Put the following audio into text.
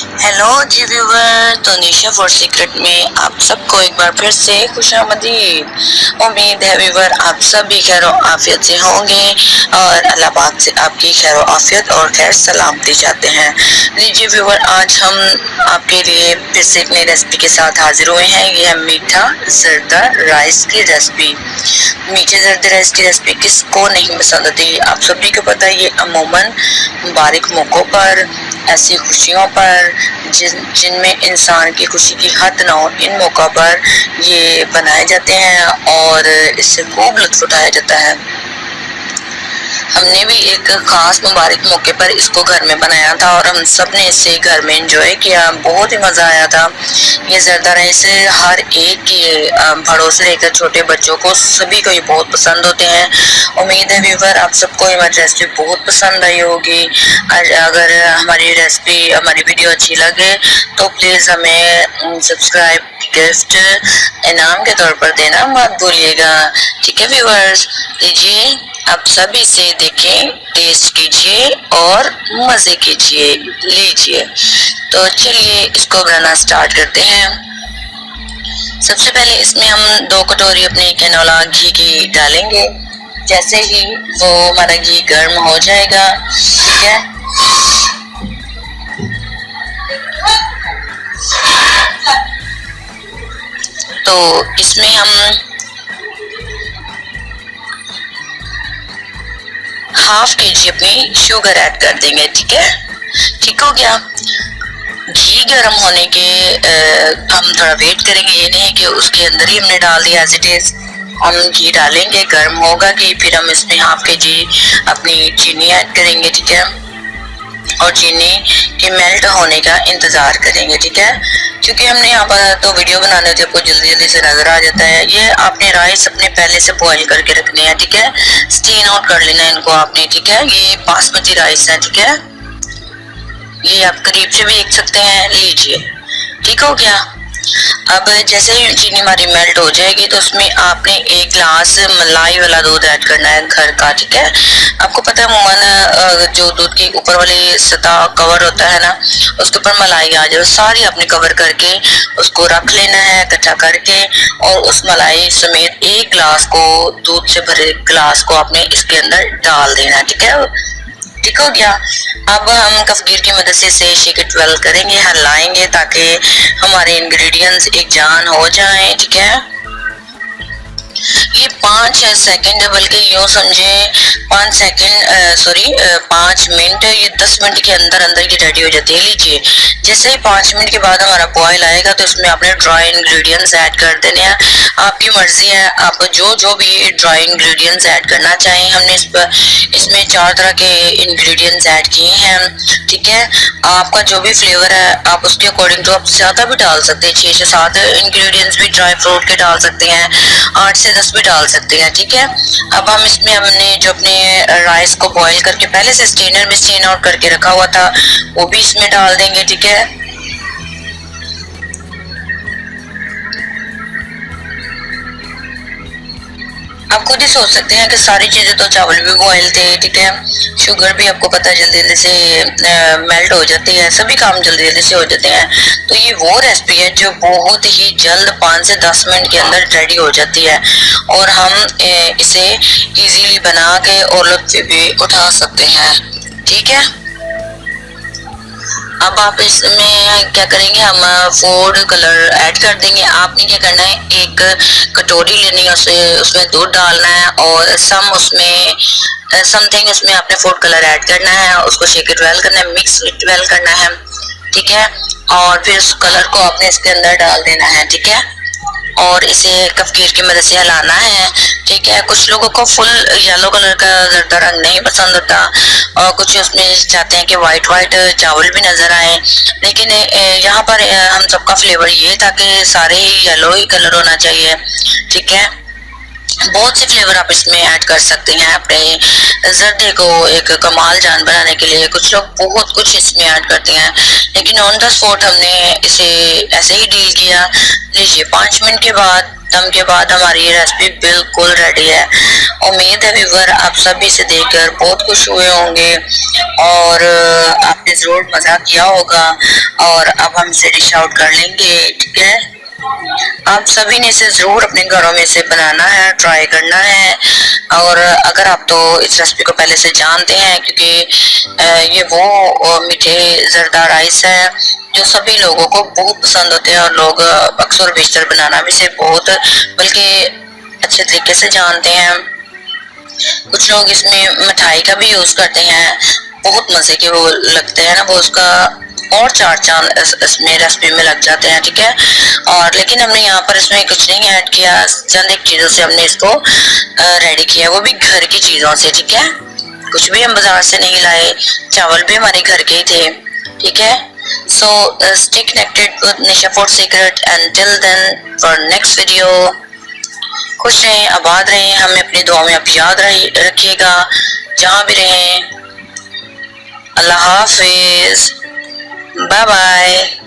Hello जी viewer, तो निशा for secret में आप सबको एक बार फिर से खुशामदीद। उम्मीद है व्यूवर आप सब भी खैर आफियत से होंगे और अल्लाह पाक से आपकी खैर आफियत और खैर सलामती चाहते हैं। लीजिए व्यूवर, आज हम आपके लिए फिर से एक नई रेसिपी के साथ हाजिर हुए हैं। ये है मीठा जर्दा राइस की रेसिपी। मीठे जर्दा राइस की रेसिपी किसको नहीं पसंद होती, आप सभी को पता है। ये अमूमन मुबारक मौक़ों पर, ऐसी खुशियों पर जिनमें इंसान की खुशी की हद न हो, इन मौक़ों पर ये बनाए जाते हैं और इससे खूब लुत्फ़ उठाया जाता है। हमने भी एक खास मुबारक मौके पर इसको घर में बनाया था और हम सब ने इसे घर में एंजॉय किया, बहुत ही मज़ा आया था। ये जर्दा राइस हर एक के बड़ों से लेकर छोटे बच्चों को सभी को ये बहुत पसंद होते हैं। उम्मीद है व्यूवर आप सबको हमारी रेसिपी बहुत पसंद आई होगी। अगर हमारी रेसिपी हमारी वीडियो अच्छी लगे तो प्लीज़ हमें सब्सक्राइब गिफ्ट इनाम के तौर पर देना मत भूलिएगा। ठीक है व्यूवर्स, लीजिए आप सभी इसे देखें, टेस्ट कीजिए और मजे कीजिए। लीजिए, तो चलिए इसको बनाना स्टार्ट करते हैं। सबसे पहले इसमें हम 2 कटोरी अपने कैनोला घी की डालेंगे। जैसे ही वो हमारा घी गर्म हो जाएगा, ठीक है, तो इसमें हम हाफ केजी अपनी शुगर ऐड कर देंगे। ठीक है, ठीक हो गया। घी गर्म होने के हम थोड़ा वेट करेंगे, ये नहीं है कि उसके अंदर ही हमने डाल दिया एज इट इज। हम घी डालेंगे, गर्म होगा घी, फिर हम इसमें हाफ केजी अपनी चीनी ऐड करेंगे। ठीक है, और चीनी के मेल्ट होने का इंतजार करेंगे। ठीक है, क्योंकि हमने यहाँ पर तो वीडियो बनाने होते आपको जल्दी जल्दी से नजर आ जाता है। ये आपने राइस अपने पहले से बॉईल करके रखने हैं। ठीक है, स्टीन आउट कर लेना है इनको आपने। ठीक है, ये बासमती राइस है। ठीक है, ये आप करीब से भी देख सकते हैं। लीजिए, ठीक हो गया। अब जैसे ही चीनी हमारी मेल्ट हो जाएगी तो उसमें आपने 1 गिलास मलाई वाला दूध ऐड करना है घर का। ठीक है, आपको पता है अमूमन जो दूध की ऊपर वाली सतह कवर होता है ना, उसके ऊपर मलाई आ जाए, सारी आपने कवर करके उसको रख लेना है इकट्ठा करके, और उस मलाई समेत 1 गिलास को, दूध से भरे गिलास को आपने इसके अंदर डाल देना है। ठीक है, ठीक हो गया। अब हम कफगीर की मदद से इसे शेक इट वेल करेंगे, हिलाएंगे ताकि हमारे इंग्रेडिएंट्स एक जान हो जाएं। ठीक है, ये 5 सेकंड, बल्कि यूँ समझे 5 सेकंड, सॉरी 5 मिनट, ये 10 मिनट के अंदर अंदर ये रेडी हो जाती है। लीजिए, जैसे ही 5 मिनट के बाद हमारा बॉयल आएगा तो इसमें आपने ड्राई इंग्रेडिएंट्स ऐड कर देने हैं। आपकी मर्जी है, आप जो जो भी ड्राई इंग्रेडिएंट्स ऐड करना चाहें। हमने इसमें 4 तरह के इंग्रेडिएंट्स ऐड किए हैं। ठीक है, आपका जो भी फ्लेवर है आप उसके अकॉर्डिंग तो आप ज़्यादा भी डाल सकते हैं, 6 से 7 इंग्रेडिएंट्स भी ड्राई फ्रूट के डाल सकते हैं, 8 से 10 भी डाल सकते हैं। ठीक है, अब हम इसमें हमने जो अपने राइस को बॉईल करके पहले से स्ट्रेनर में स्ट्रेन आउट करके रखा हुआ था वो भी इसमें डाल देंगे। ठीक है, आप खुद ही सोच सकते हैं कि सारी चीजें तो, चावल भी बॉयल थे। ठीक है, शुगर भी आपको पता है जल्दी जल्दी से मेल्ट हो जाती है, सभी काम जल्दी जल्दी से हो जाते हैं। तो ये वो रेसिपी है जो बहुत ही जल्द 5 से 10 मिनट के अंदर रेडी हो जाती है और हम इसे इजीली बना के और लुत्फ़ भी उठा सकते हैं। ठीक है, अब आप इसमें क्या करेंगे, हम फूड कलर ऐड कर देंगे। आपने क्या करना है, 1 कटोरी लेनी है, उसमें दूध डालना है और समथिंग उसमें आपने फूड कलर ऐड करना है, उसको शेक इट वेल करना है, मिक्स इट वेल करना है। ठीक है, और फिर उस कलर को आपने इसके अंदर डाल देना है। ठीक है, और इसे कफगीर की मदद से हिलाना है। ठीक है, कुछ लोगों को फुल येलो कलर का जर्दा रंग नहीं पसंद होता और कुछ उसमें चाहते हैं कि वाइट वाइट चावल भी नजर आए, लेकिन यहाँ पर हम सबका फ्लेवर ये था कि सारे ही येलो ही कलर होना चाहिए। ठीक है, बहुत से फ्लेवर आप इसमें ऐड कर सकते हैं अपने जर्दे को एक कमाल जान बनाने के लिए। कुछ लोग बहुत कुछ इसमें ऐड करते हैं, लेकिन ऑन द स्पॉट हमने इसे ऐसे ही डील किया। लीजिए, 5 मिनट के बाद दम के बाद हमारी ये रेसिपी बिल्कुल रेडी है। उम्मीद है व्यूअर आप सभी इसे देखकर बहुत खुश हुए होंगे और आपने जरूर मजा किया होगा। और अब हम इसे डिश आउट कर लेंगे, ठीक है। आप सभी ने इसे जरूर अपने घरों में से बनाना है, ट्राई करना है। और अगर आप तो इस रेसिपी को पहले से जानते हैं, क्योंकि ये वो मीठे जरदा राइस है जो सभी लोगों को बहुत पसंद होते हैं और लोग अक्सर बेशतर बनाना भी से बहुत बल्कि अच्छे तरीके से जानते हैं। कुछ लोग इसमें मिठाई का भी यूज करते हैं, बहुत मजे के वो लगते हैं ना, वो उसका और चार चांद इसमें रेसिपी में लग जाते हैं, ठीक है। और लेकिन हमने यहाँ पर इसमें कुछ नहीं ऐड किया, चंद एक चीजों से हमने इसको रेडी किया, वो भी घर की चीजों से, ठीक है। कुछ भी हम बाजार से नहीं लाए, चावल भी हमारे घर के ही थे, ठीक है। So stay connected with Nisha food secret and till then for next video. खुश रहें, आबाद रहें, हमें अपनी दुआ में आप याद रखिएगा जहाँ भी रहें। अल्लाह हाफिज, बाय बाय।